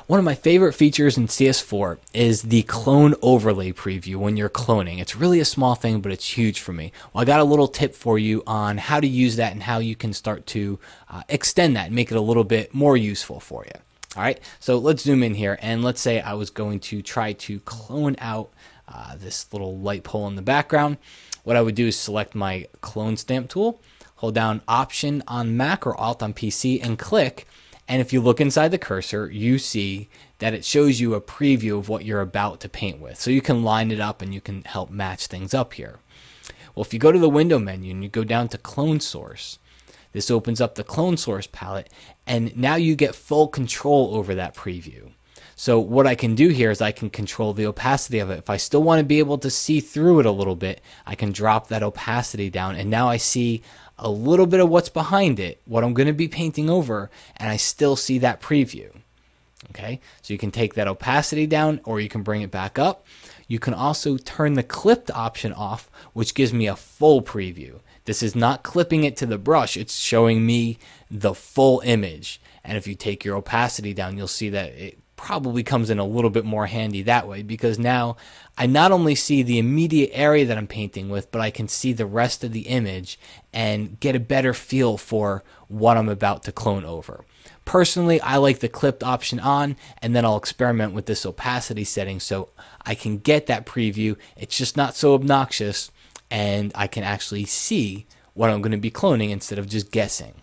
One of my favorite features in CS4 is the clone overlay preview when you're cloning. It's really a small thing, but it's huge for me. Well, I got a little tip for you on how to use that and how you can start to extend that and make it a little bit more useful for you. All right, so let's zoom in here, and let's say I was going to try to clone out this little light pole in the background. What I would do is select my clone stamp tool, hold down Option on Mac or Alt on PC, and click. And if you look inside the cursor, you see that it shows you a preview of what you're about to paint with. So you can line it up and you can help match things up here. Well, if you go to the window menu and you go down to Clone Source, this opens up the Clone Source palette, and now you get full control over that preview. So what I can do here is I can control the opacity of it. If I still want to be able to see through it a little bit, I can drop that opacity down, and now I see a little bit of what's behind it, what I'm going to be painting over, and I still see that preview. Okay, so you can take that opacity down or you can bring it back up. You can also turn the clipped option off, which gives me a full preview. This is not clipping it to the brush, it's showing me the full image. And if you take your opacity down, you'll see that it probably comes in a little bit more handy that way, because now I not only see the immediate area that I'm painting with, but I can see the rest of the image and get a better feel for what I'm about to clone over. Personally, I like the clipped option on, and then I'll experiment with this opacity setting so I can get that preview. It's just not so obnoxious, and I can actually see what I'm going to be cloning instead of just guessing.